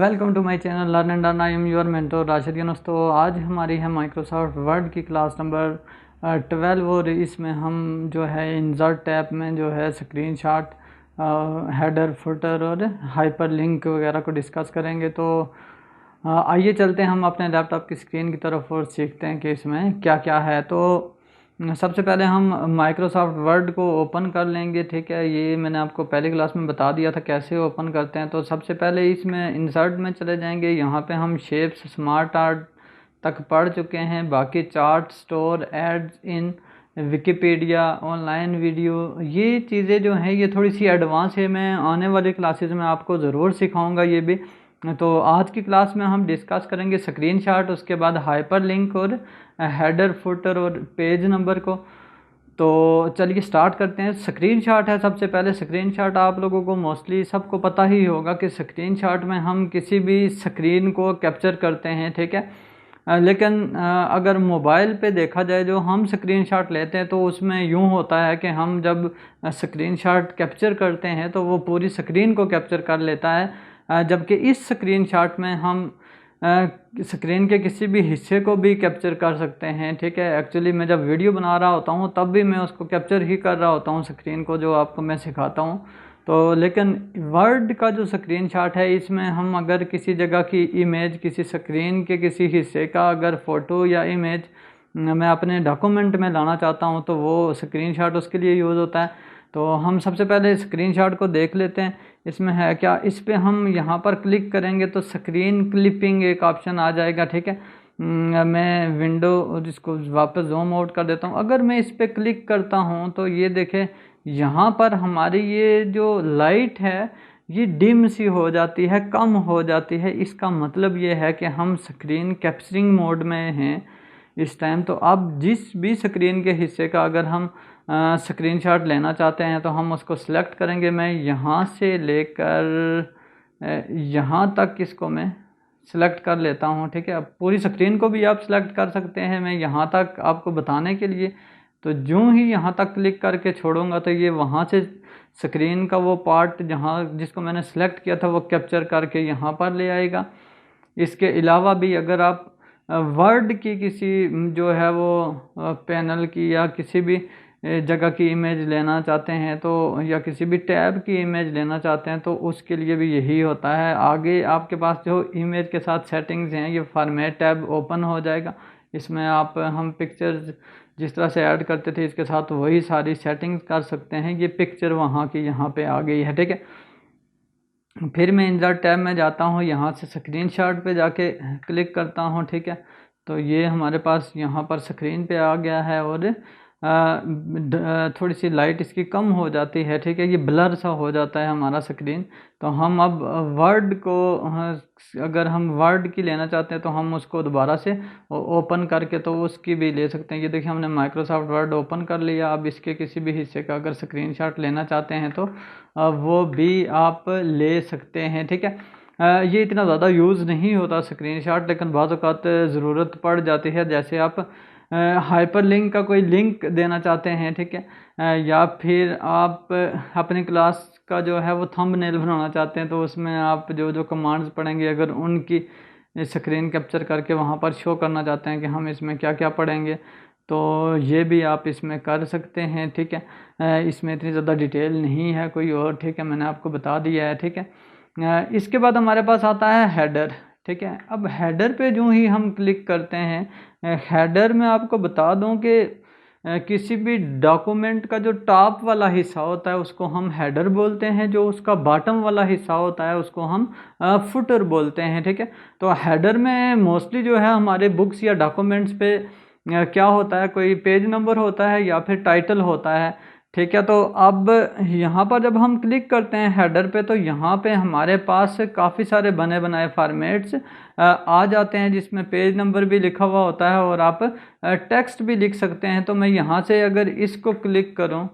Welcome to my channel learn and earn. I am your mentor Rashid Younus. तो आज हमारी है माइक्रोसॉफ्ट वर्ड की क्लास नंबर 12 और इसमें हम जो है इंसर्ट टैब में जो है स्क्रीनशॉट, हेडर, फुटर और हाइपर लिंक वगैरह को डिस्कस करेंगे। तो आइए चलते हैं हम अपने लैपटॉप की स्क्रीन की तरफ और सीखते हैं कि इसमें क्या क्या है। तो सबसे पहले हम माइक्रोसॉफ्ट वर्ड को ओपन कर लेंगे। ठीक है, ये मैंने आपको पहली क्लास में बता दिया था कैसे ओपन करते हैं। तो सबसे पहले इसमें इंसर्ट में चले जाएंगे। यहाँ पे हम शेप्स, स्मार्ट आर्ट तक पढ़ चुके हैं। बाकी चार्ट, स्टोर, एड्स इन विकिपीडिया, ऑनलाइन वीडियो, ये चीज़ें जो हैं ये थोड़ी सी एडवांस है। मैं आने वाली क्लासेस में आपको ज़रूर सिखाऊंगा ये भी। तो आज की क्लास में हम डिस्कस करेंगे स्क्रीनशॉट, उसके बाद हाइपर लिंक और हेडर, फुटर और पेज नंबर को। तो चलिए स्टार्ट करते हैं। स्क्रीनशॉट है सबसे पहले। स्क्रीनशॉट आप लोगों को मोस्टली सबको पता ही होगा कि स्क्रीनशॉट में हम किसी भी स्क्रीन को कैप्चर करते हैं। ठीक है, लेकिन अगर मोबाइल पे देखा जाए जो हम स्क्रीनशॉट लेते हैं तो उसमें यूँ होता है कि हम जब स्क्रीनशॉट कैप्चर करते हैं तो वो पूरी स्क्रीन को कैप्चर कर लेता है, जबकि इस स्क्रीनशॉट में हम स्क्रीन के किसी भी हिस्से को भी कैप्चर कर सकते हैं। ठीक है, एक्चुअली मैं जब वीडियो बना रहा होता हूँ तब भी मैं उसको कैप्चर ही कर रहा होता हूँ स्क्रीन को, जो आपको मैं सिखाता हूँ। तो लेकिन वर्ड का जो स्क्रीनशॉट है इसमें हम अगर किसी जगह की इमेज, किसी स्क्रीन के किसी हिस्से का अगर फ़ोटो या इमेज मैं अपने डॉक्यूमेंट में लाना चाहता हूँ तो वो स्क्रीनशॉट उसके लिए यूज़ होता है। तो हम सबसे पहले स्क्रीनशॉट को देख लेते हैं इसमें है क्या। इस पे हम यहाँ पर क्लिक करेंगे तो स्क्रीन क्लिपिंग एक ऑप्शन आ जाएगा। ठीक है, मैं विंडो जिसको वापस जूम आउट कर देता हूँ। अगर मैं इस पे क्लिक करता हूँ तो ये देखें यहाँ पर हमारी ये जो लाइट है ये डिम सी हो जाती है, कम हो जाती है। इसका मतलब ये है कि हम स्क्रीन कैप्चरिंग मोड में हैं इस टाइम। तो अब जिस भी स्क्रीन के हिस्से का अगर हम स्क्रीनशॉट लेना चाहते हैं तो हम उसको सिलेक्ट करेंगे। मैं यहाँ से लेकर यहाँ तक इसको मैं सिलेक्ट कर लेता हूँ। ठीक है, अब पूरी स्क्रीन को भी आप सिलेक्ट कर सकते हैं, मैं यहाँ तक आपको बताने के लिए। तो जो ही यहाँ तक क्लिक करके छोड़ूंगा तो ये वहाँ से स्क्रीन का वो पार्ट जहाँ जिसको मैंने सेलेक्ट किया था वो कैप्चर करके यहाँ पर ले आएगा। इसके अलावा भी अगर आप वर्ड की किसी जो है वो पैनल की या किसी भी जगह की इमेज लेना चाहते हैं तो, या किसी भी टैब की इमेज लेना चाहते हैं तो उसके लिए भी यही होता है। आगे आपके पास जो इमेज के साथ सेटिंग्स हैं ये फॉर्मेट टैब ओपन हो जाएगा। इसमें आप हम पिक्चर्स जिस तरह से ऐड करते थे इसके साथ वही सारी सेटिंग्स कर सकते हैं। ये पिक्चर वहाँ की यहाँ पे आ गई है। ठीक है, फिर मैं इंसर्ट टैब में जाता हूँ, यहाँ से स्क्रीनशॉट पे जाके क्लिक करता हूँ। ठीक है, तो ये हमारे पास यहाँ पर स्क्रीन पे आ गया है और थोड़ी सी लाइट इसकी कम हो जाती है। ठीक है, ये ब्लर सा हो जाता है हमारा स्क्रीन। तो हम अब वर्ड को अगर हम वर्ड की लेना चाहते हैं तो हम उसको दोबारा से ओपन करके तो उसकी भी ले सकते हैं। ये देखिए हमने माइक्रोसॉफ्ट वर्ड ओपन कर लिया। अब इसके किसी भी हिस्से का अगर स्क्रीनशॉट लेना चाहते हैं तो वो भी आप ले सकते हैं। ठीक है, ये इतना ज़्यादा यूज़ नहीं होता स्क्रीनशॉट, लेकिन बाज़ औक़ात ज़रूरत पड़ जाती है। जैसे आप हाइपर लिंक का कोई लिंक देना चाहते हैं। ठीक है, या फिर आप अपनी क्लास का जो है वो थंबनेल बनाना चाहते हैं तो उसमें आप जो जो कमांड्स पढ़ेंगे अगर उनकी स्क्रीन कैप्चर करके वहाँ पर शो करना चाहते हैं कि हम इसमें क्या क्या पढ़ेंगे तो ये भी आप इसमें कर सकते हैं। ठीक है, इसमें इतनी ज़्यादा डिटेल नहीं है कोई और। ठीक है, मैंने आपको बता दिया है। ठीक है, इसके बाद हमारे पास आता है हेडर। ठीक है, अब हेडर पे जो ही हम क्लिक करते हैं, हेडर में आपको बता दूं कि किसी भी डॉक्यूमेंट का जो टॉप वाला हिस्सा होता है उसको हम हेडर बोलते हैं, जो उसका बॉटम वाला हिस्सा होता है उसको हम फुटर बोलते हैं। ठीक है, तो हेडर में मोस्टली जो है हमारे बुक्स या डॉक्यूमेंट्स पे क्या होता है, कोई पेज नंबर होता है या फिर टाइटल होता है। ठीक है, तो अब यहाँ पर जब हम क्लिक करते हैं हेडर पे तो यहाँ पे हमारे पास काफ़ी सारे बने बनाए फॉर्मेट्स आ जाते हैं जिसमें पेज नंबर भी लिखा हुआ होता है और आप टेक्स्ट भी लिख सकते हैं। तो मैं यहाँ से अगर इसको क्लिक करूँ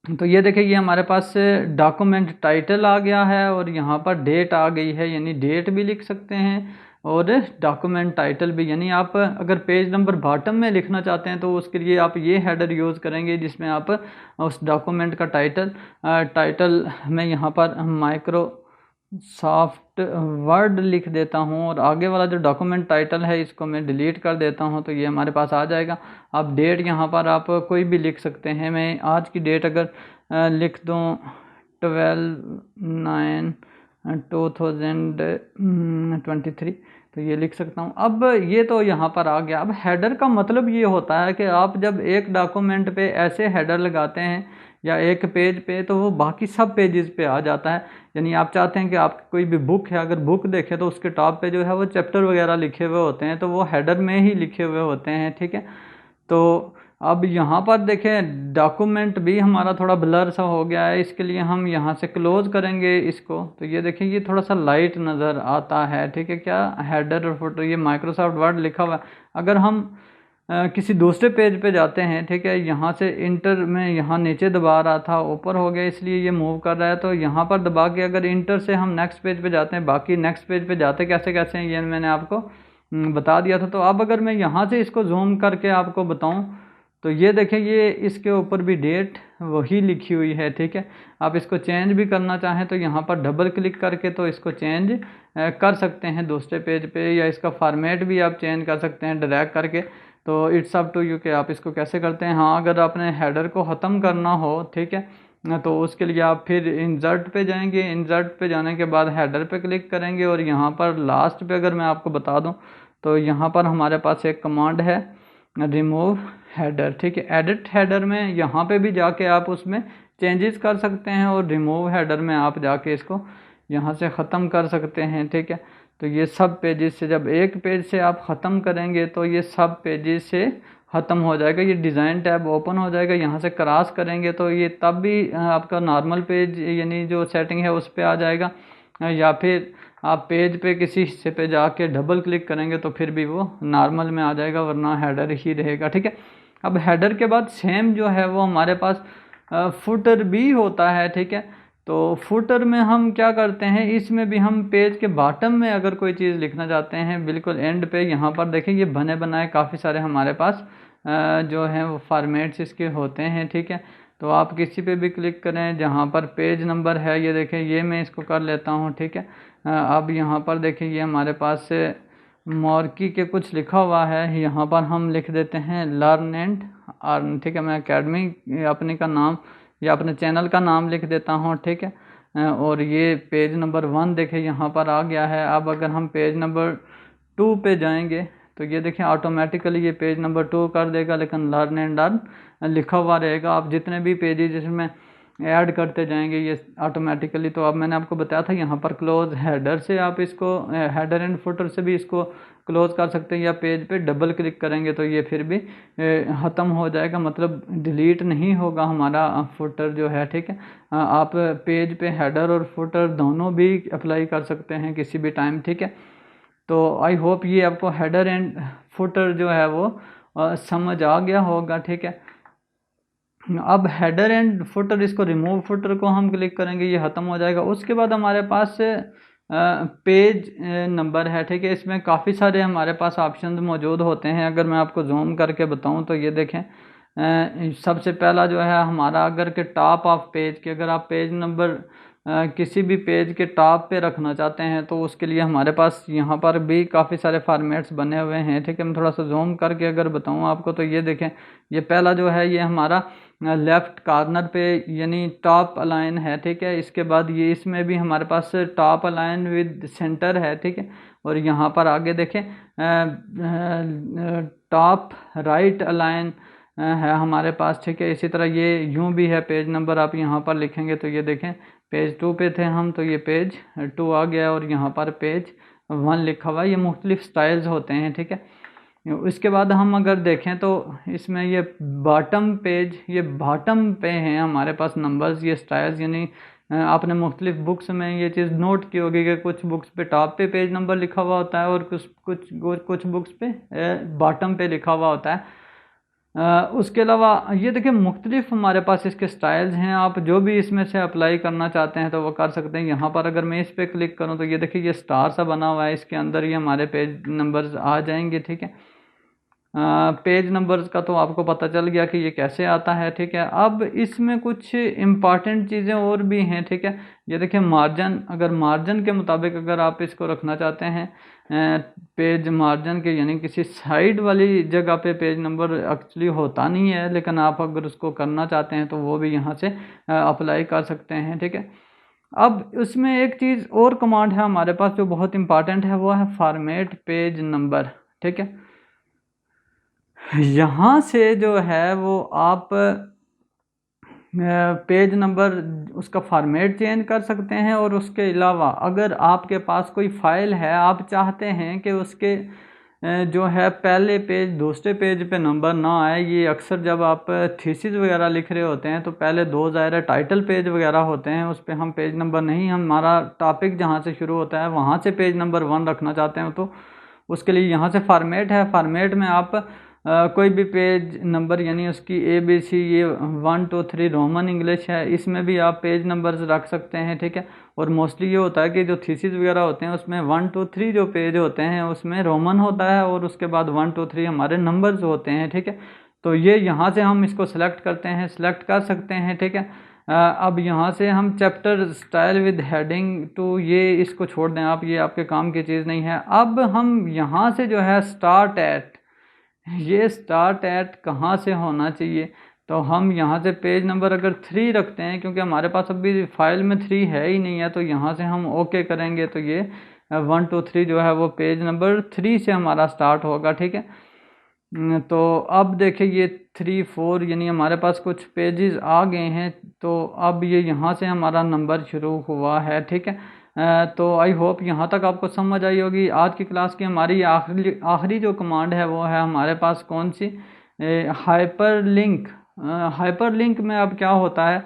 तो ये देखिए ये हमारे पास डॉक्यूमेंट टाइटल आ गया है और यहाँ पर डेट आ गई है, यानी डेट भी लिख सकते हैं और डॉक्यूमेंट टाइटल भी। यानी आप अगर पेज नंबर बॉटम में लिखना चाहते हैं तो उसके लिए आप ये हेडर यूज़ करेंगे जिसमें आप उस डॉक्यूमेंट का टाइटल में यहाँ पर सॉफ्ट वर्ड लिख देता हूँ और आगे वाला जो डॉक्यूमेंट टाइटल है इसको मैं डिलीट कर देता हूँ, तो ये हमारे पास आ जाएगा। अब डेट यहाँ पर आप कोई भी लिख सकते हैं। मैं आज की डेट अगर लिख दूँ 12/9/2023, तो ये लिख सकता हूँ। अब ये तो यहाँ पर आ गया। अब हेडर का मतलब ये होता है कि आप जब एक डॉक्यूमेंट पे ऐसे हेडर लगाते हैं या एक पेज पे, तो वो बाकी सब पेजेस पे आ जाता है। यानी आप चाहते हैं कि आपकी कोई भी बुक है, अगर बुक देखें तो उसके टॉप पे जो है वो चैप्टर वगैरह लिखे हुए होते हैं, तो वो हेडर में ही लिखे हुए होते हैं, ठीक है। तो अब यहाँ पर देखें डॉक्यूमेंट भी हमारा थोड़ा ब्लर सा हो गया है, इसके लिए हम यहाँ से क्लोज करेंगे इसको, तो ये देखें ये थोड़ा सा लाइट नज़र आता है, ठीक है। क्या हेडर और फोटो, ये माइक्रोसॉफ्ट वर्ड लिखा हुआ है। अगर हम किसी दूसरे पेज पे जाते हैं, ठीक है, यहाँ से इंटर में यहाँ नीचे दबा रहा था, ऊपर हो गया इसलिए ये मूव कर रहा है, तो यहाँ पर दबा के अगर इंटर से हम नेक्स्ट पेज पे जाते हैं, बाकी नेक्स्ट पेज पे जाते कैसे कैसे हैं ये मैंने आपको बता दिया था। तो अब अगर मैं यहाँ से इसको जूम करके आपको बताऊँ, तो ये देखें ये इसके ऊपर भी डेट वही लिखी हुई है, ठीक है। आप इसको चेंज भी करना चाहें तो यहाँ पर डबल क्लिक करके तो इसको चेंज कर सकते हैं दूसरे पेज पे, या इसका फॉर्मेट भी आप चेंज कर सकते हैं ड्रैग करके। तो इट्स अप टू यू कि आप इसको कैसे करते हैं। हाँ, अगर आपने हेडर को ख़त्म करना हो, ठीक है, तो उसके लिए आप फिर इंसर्ट पे जाएंगे। इंसर्ट पे जाने के बाद हेडर पे क्लिक करेंगे और यहाँ पर लास्ट पे अगर मैं आपको बता दूँ, तो यहाँ पर हमारे पास एक कमांड है रिमूव हेडर, ठीक है। एडिट हेडर में यहाँ पे भी जाके आप उसमें चेंजेस कर सकते हैं और रिमूव हेडर में आप जाके इसको यहाँ से ख़त्म कर सकते हैं, ठीक है। तो ये सब पेजेस से, जब एक पेज से आप ख़त्म करेंगे तो ये सब पेजेस से ख़त्म हो जाएगा। ये डिज़ाइन टैब ओपन हो जाएगा, यहाँ से क्रॉस करेंगे तो ये तब भी आपका नॉर्मल पेज यानी जो सेटिंग है उस पर आ जाएगा, या फिर आप पेज पे किसी हिस्से पे जाके डबल क्लिक करेंगे तो फिर भी वो नॉर्मल में आ जाएगा, वरना हेडर ही रहेगा, ठीक है। अब हेडर के बाद सेम जो है वो हमारे पास फुटर भी होता है, ठीक है। तो फुटर में हम क्या करते हैं, इसमें भी हम पेज के बॉटम में अगर कोई चीज़ लिखना चाहते हैं, बिल्कुल एंड पे, यहाँ पर देखें ये बने बनाए काफ़ी सारे हमारे पास जो हैं वो फॉर्मेट्स इसके होते हैं, ठीक है। तो आप किसी पे भी क्लिक करें, जहाँ पर पेज नंबर है ये देखें, ये मैं इसको कर लेता हूँ, ठीक है। अब यहाँ पर देखें ये हमारे पास से मॉर्की के कुछ लिखा हुआ है, यहाँ पर हम लिख देते हैं लर्न एंड अर्न, ठीक है। मैं एकेडमी अपने का नाम या अपने चैनल का नाम लिख देता हूँ, ठीक है। और ये पेज नंबर 1 देखें यहाँ पर आ गया है। अब अगर हम पेज नंबर 2 पे जाएंगे तो ये देखें ऑटोमेटिकली ये पेज नंबर 2 कर देगा, लेकिन लर्न एंड अर्न लिखा हुआ रहेगा। आप जितने भी पेजेस जिसमें ऐड करते जाएंगे ये ऑटोमेटिकली। तो अब मैंने आपको बताया था यहाँ पर क्लोज हेडर से आप इसको हेडर एंड फुटर से भी इसको क्लोज कर सकते हैं, या पेज पे डबल क्लिक करेंगे तो ये फिर भी ख़त्म हो जाएगा, मतलब डिलीट नहीं होगा हमारा फुटर जो है, ठीक है। आप पेज पे हेडर और फुटर दोनों भी अप्लाई कर सकते हैं किसी भी टाइम, ठीक है। तो आई होप ये आपको हेडर एंड फुटर जो है वो समझ आ गया होगा, ठीक है। अब हेडर एंड फुटर, इसको रिमूव फुटर को हम क्लिक करेंगे, ये ख़त्म हो जाएगा। उसके बाद हमारे पास पेज नंबर है, ठीक है। इसमें काफ़ी सारे हमारे पास ऑप्शन मौजूद होते हैं। अगर मैं आपको जूम करके बताऊं तो ये देखें सबसे पहला जो है हमारा, अगर के टॉप ऑफ पेज के, अगर आप पेज नंबर किसी भी पेज के टॉप पे रखना चाहते हैं तो उसके लिए हमारे पास यहाँ पर भी काफ़ी सारे फॉर्मेट्स बने हुए हैं, ठीक है। मैं थोड़ा सा जूम करके अगर बताऊँ आपको तो ये देखें, ये पहला जो है ये हमारा लेफ़्ट कॉर्नर पे यानी टॉप अलाइन है, ठीक है। इसके बाद ये इसमें भी हमारे पास टॉप अलाइन विद सेंटर है, ठीक है। और यहाँ पर आगे देखें टॉप राइट अलाइन है हमारे पास, ठीक है। इसी तरह ये यूँ भी है, पेज नंबर आप यहाँ पर लिखेंगे तो ये देखें पेज 2 पे थे हम, तो ये पेज 2 आ गया और यहाँ पर पेज 1 लिखा हुआ है। ये मुख्तलिफ स्टाइल्स होते हैं, ठीक है। इसके बाद हम अगर देखें तो इसमें ये बॉटम पेज, ये बॉटम पे हैं हमारे पास नंबर्स, ये स्टाइल्स, यानी आपने मुख्तलिफ बुक्स में ये चीज़ नोट की होगी कि कुछ बुक्स पे टॉप पे पेज नंबर लिखा हुआ होता है और कुछ बुक्स पे बॉटम पे लिखा हुआ होता है। उसके अलावा ये देखिए मुख्तलिफ हमारे पास इसके स्टाइल्स हैं, आप जो भी इसमें से अप्लाई करना चाहते हैं तो वो कर सकते हैं। यहाँ पर अगर मैं इस पर क्लिक करूँ तो ये देखिए ये स्टार सा बना हुआ है, इसके अंदर ये हमारे पेज नंबर्स आ जाएंगे, ठीक है। पेज नंबर्स का तो आपको पता चल गया कि ये कैसे आता है, ठीक है। अब इसमें कुछ इम्पॉर्टेंट चीज़ें और भी हैं, ठीक है। ये देखिए मार्जिन, अगर मार्जिन के मुताबिक अगर आप इसको रखना चाहते हैं पेज मार्जिन के, यानी किसी साइड वाली जगह पे पेज नंबर एक्चुअली होता नहीं है, लेकिन आप अगर उसको करना चाहते हैं तो वो भी यहाँ से अप्लाई कर सकते हैं, ठीक है। अब उसमें एक चीज़ और कमांड है हमारे पास जो बहुत इंपॉर्टेंट है, वो है फॉर्मेट पेज नंबर, ठीक है। यहाँ से जो है वो आप पेज नंबर उसका फॉर्मेट चेंज कर सकते हैं, और उसके अलावा अगर आपके पास कोई फ़ाइल है, आप चाहते हैं कि उसके जो है पहले पेज दूसरे पेज पे नंबर ना आए। ये अक्सर जब आप थीसिस वगैरह लिख रहे होते हैं तो पहले दो ज़ाहिर टाइटल पेज वगैरह होते हैं, उस पर हम पेज नंबर नहीं, हमारा टॉपिक जहाँ से शुरू होता है वहाँ से पेज नंबर 1 रखना चाहते हैं, तो उसके लिए यहाँ से फॉर्मेट है। फॉर्मेट में आप कोई भी पेज नंबर, यानी उसकी ABC, ये 1 2 3 रोमन इंग्लिश है, इसमें भी आप पेज नंबर्स रख सकते हैं, ठीक है। और मोस्टली ये होता है कि जो थीसिस वगैरह होते हैं उसमें 1 2 3 जो पेज होते हैं उसमें रोमन होता है, और उसके बाद 1 2 3 हमारे नंबर्स होते हैं, ठीक है। तो ये यहाँ से हम इसको सेलेक्ट करते हैं, सेलेक्ट कर सकते हैं, ठीक है। अब यहाँ से हम chapter style with heading two, ये इसको छोड़ दें आप, ये आपके काम की चीज़ नहीं है। अब हम यहाँ से जो है स्टार्ट एट, ये स्टार्ट एट कहाँ से होना चाहिए, तो हम यहाँ से पेज नंबर अगर 3 रखते हैं, क्योंकि हमारे पास अभी फाइल में 3 है ही नहीं है, तो यहाँ से हम ओके करेंगे तो ये 1 2 3 जो है वो पेज नंबर 3 से हमारा स्टार्ट होगा, ठीक है। तो अब देखिए ये 3 4 यानी हमारे पास कुछ पेजेस आ गए हैं, तो अब ये यहाँ से हमारा नंबर शुरू हुआ है, ठीक है। तो आई होप यहाँ तक आपको समझ आई होगी। आज की क्लास की हमारी आखिरी जो कमांड है वो है हमारे पास कौन सी, हाइपर लिंक। हाइपर लिंक में अब क्या होता है,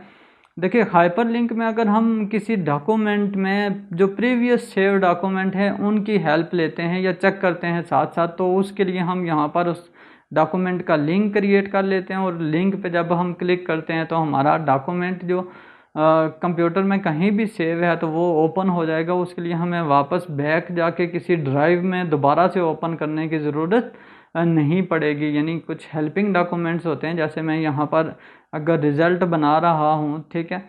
देखिए हाइपर लिंक में अगर हम किसी डॉक्यूमेंट में जो प्रीवियस सेव डॉक्यूमेंट है उनकी हेल्प लेते हैं या चेक करते हैं साथ साथ, तो उसके लिए हम यहाँ पर उस डॉक्यूमेंट का लिंक क्रिएट कर लेते हैं, और लिंक पे जब हम क्लिक करते हैं तो हमारा डॉक्यूमेंट जो कंप्यूटर में कहीं भी सेव है तो वो ओपन हो जाएगा। उसके लिए हमें वापस बैक जाके किसी ड्राइव में दोबारा से ओपन करने की ज़रूरत नहीं पड़ेगी। यानी कुछ हेल्पिंग डॉक्यूमेंट्स होते हैं, जैसे मैं यहाँ पर अगर रिज़ल्ट बना रहा हूँ, ठीक है,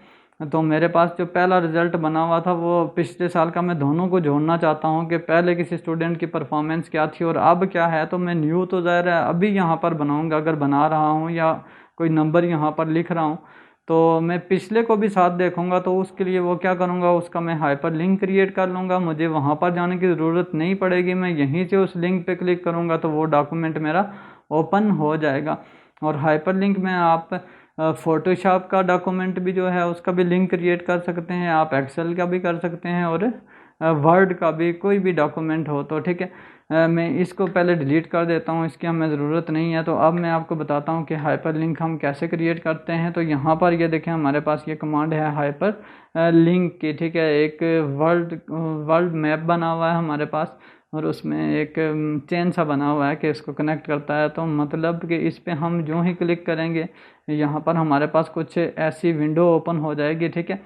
तो मेरे पास जो पहला रिज़ल्ट बना हुआ था वो पिछले साल का, मैं दोनों को जोड़ना चाहता हूँ कि पहले किसी स्टूडेंट की परफॉर्मेंस क्या थी और अब क्या है। तो मैं न्यू तो ज़ाहिर है अभी यहाँ पर बनाऊँगा, अगर बना रहा हूँ या कोई नंबर यहाँ पर लिख रहा हूँ तो मैं पिछले को भी साथ देखूंगा। तो उसके लिए वो क्या करूंगा, उसका मैं हाइपर लिंक क्रिएट कर लूँगा, मुझे वहाँ पर जाने की ज़रूरत नहीं पड़ेगी, मैं यहीं से उस लिंक पे क्लिक करूँगा तो वो डॉक्यूमेंट मेरा ओपन हो जाएगा। और हाइपर लिंक में आप फ़ोटोशॉप का डॉक्यूमेंट भी जो है उसका भी लिंक क्रिएट कर सकते हैं, आप एक्सेल का भी कर सकते हैं, और वर्ड का भी, कोई भी डॉक्यूमेंट हो तो, ठीक है। मैं इसको पहले डिलीट कर देता हूँ, इसकी हमें ज़रूरत नहीं है। तो अब मैं आपको बताता हूँ कि हाइपर लिंक हम कैसे क्रिएट करते हैं। तो यहाँ पर ये देखें हमारे पास ये कमांड है हाइपर लिंक की, ठीक है। एक वर्ल्ड मैप बना हुआ है हमारे पास, और उसमें एक चेन सा बना हुआ है कि इसको कनेक्ट करता है। तो मतलब कि इस पर हम जो ही क्लिक करेंगे यहाँ पर हमारे पास कुछ ऐसी विंडो ओपन हो जाएगी, ठीक है।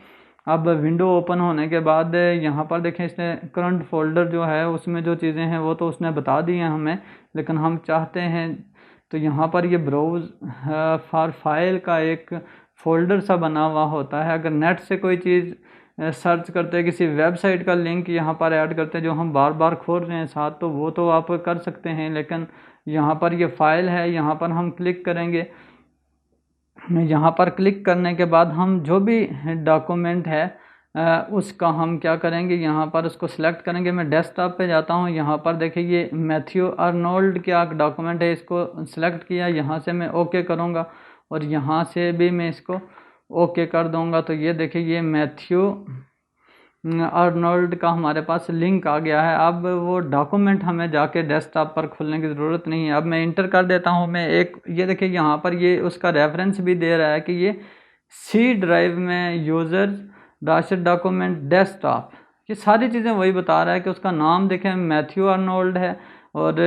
अब विंडो ओपन होने के बाद यहाँ पर देखें इसने करंट फोल्डर जो है उसमें जो चीज़ें हैं वो तो उसने बता दी हैं हमें, लेकिन हम चाहते हैं तो यहाँ पर ये ब्राउज फॉर फाइल का एक फ़ोल्डर सा बना हुआ होता है। अगर नेट से कोई चीज़ सर्च करते हैं, किसी वेबसाइट का लिंक यहाँ पर ऐड करते हैं जो हम बार बार खोल रहे हैं साथ, तो वो तो आप कर सकते हैं, लेकिन यहाँ पर ये फ़ाइल है, यहाँ पर हम क्लिक करेंगे। यहाँ पर क्लिक करने के बाद हम जो भी डॉक्यूमेंट है उसका हम क्या करेंगे, यहाँ पर उसको सिलेक्ट करेंगे। मैं डेस्कटॉप पे जाता हूँ, यहाँ पर देखिए ये मैथ्यू अर्नोल्ड क्या डॉक्यूमेंट है, इसको सिलेक्ट किया, यहाँ से मैं ओके करूँगा और यहाँ से भी मैं इसको ओके कर दूँगा। तो ये देखिए ये मैथ्यू अर्नोल्ड का हमारे पास लिंक आ गया है। अब वो डॉक्यूमेंट हमें जाके डेस्कटॉप पर खोलने की ज़रूरत नहीं है। अब मैं इंटर कर देता हूँ, मैं एक, ये देखिए यहाँ पर ये उसका रेफरेंस भी दे रहा है कि ये सी ड्राइव में यूज़र राशिद डॉक्यूमेंट डेस्कटॉप, ये सारी चीज़ें वही बता रहा है कि उसका नाम देखें मैथ्यू अर्नोल्ड है, और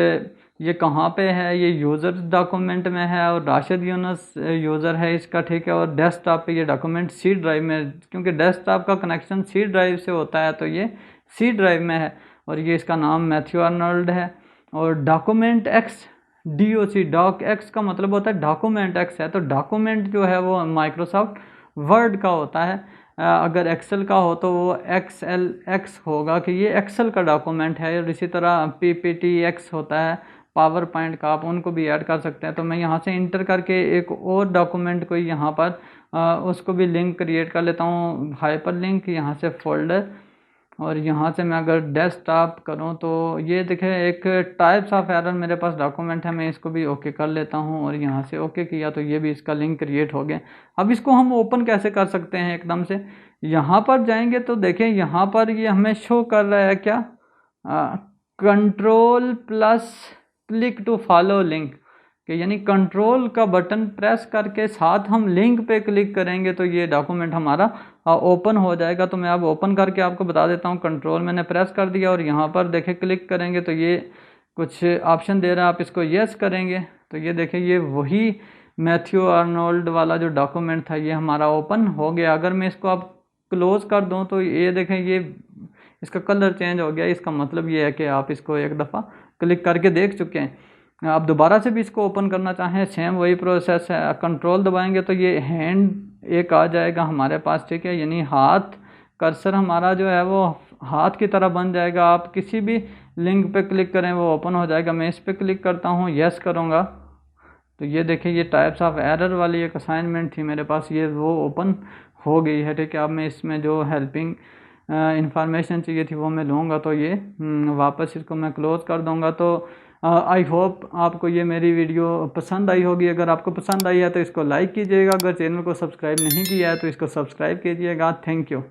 ये कहाँ पे है, ये यूज़र डॉक्यूमेंट में है, और राशिद यूनस यूज़र है इसका, ठीक है। और डेस्कटॉप पे ये डॉक्यूमेंट सी ड्राइव में, क्योंकि डेस्कटॉप का कनेक्शन सी ड्राइव से होता है तो ये सी ड्राइव में है, और ये इसका नाम मैथ्यू अर्नोल्ड है। और document x DOC doc x का मतलब होता है डॉक्यूमेंट एक्स है, तो डॉक्यूमेंट जो है वो माइक्रोसॉफ्ट वर्ड का होता है। अगर एक्सेल का हो तो वो XLX होगा कि ये एक्सेल का डॉक्यूमेंट है। और इसी तरह PPTX होता है पावर पॉइंट का, आप उनको भी ऐड कर सकते हैं। तो मैं यहाँ से इंटर करके एक और डॉक्यूमेंट को यहाँ पर उसको भी लिंक क्रिएट कर लेता हूँ, हाइपर लिंक, यहाँ से फोल्डर, और यहाँ से मैं अगर डेस्कटॉप करूँ तो ये देखें एक टाइप्स ऑफ एरर मेरे पास डॉक्यूमेंट है। मैं इसको भी ओके कर लेता हूँ और यहाँ से ओके किया तो ये भी इसका लिंक क्रिएट हो गया। अब इसको हम ओपन कैसे कर सकते हैं एकदम से, यहाँ पर जाएंगे तो देखें यहाँ पर ये हमें शो कर रहा है क्या, control plus click to follow link, कि यानी कंट्रोल का बटन प्रेस करके साथ हम लिंक पे क्लिक करेंगे तो ये डॉक्यूमेंट हमारा ओपन हो जाएगा। तो मैं अब ओपन करके आपको बता देता हूँ। कंट्रोल मैंने प्रेस कर दिया और यहाँ पर देखें क्लिक करेंगे तो ये कुछ ऑप्शन दे रहा है, आप इसको यस करेंगे तो ये देखें ये वही मैथ्यू आर्नोल्ड वाला जो डॉक्यूमेंट था ये हमारा ओपन हो गया। अगर मैं इसको आप क्लोज कर दूँ तो ये देखें ये इसका कलर चेंज हो गया। इसका मतलब ये है कि आप इसको एक दफ़ा क्लिक करके देख चुके हैं। आप दोबारा से भी इसको ओपन करना चाहें सेम वही प्रोसेस है, कंट्रोल दबाएंगे तो ये हैंड एक आ जाएगा हमारे पास, ठीक है, यानी हाथ कर्सर हमारा जो है वो हाथ की तरह बन जाएगा। आप किसी भी लिंक पे क्लिक करें वो ओपन हो जाएगा। मैं इस पर क्लिक करता हूँ, यस करूँगा तो ये देखिए ये टाइप्स ऑफ एरर वाली एक असाइनमेंट थी मेरे पास, ये वो ओपन हो गई है, ठीक है। अब मैं इसमें जो हेल्पिंग इंफॉर्मेशन चाहिए थी वो मैं लूँगा तो ये वापस इसको मैं क्लोज़ कर दूँगा। तो आई होप आपको ये मेरी वीडियो पसंद आई होगी। अगर आपको पसंद आई है तो इसको लाइक कीजिएगा, अगर चैनल को सब्सक्राइब नहीं किया है तो इसको सब्सक्राइब कीजिएगा। Thank you.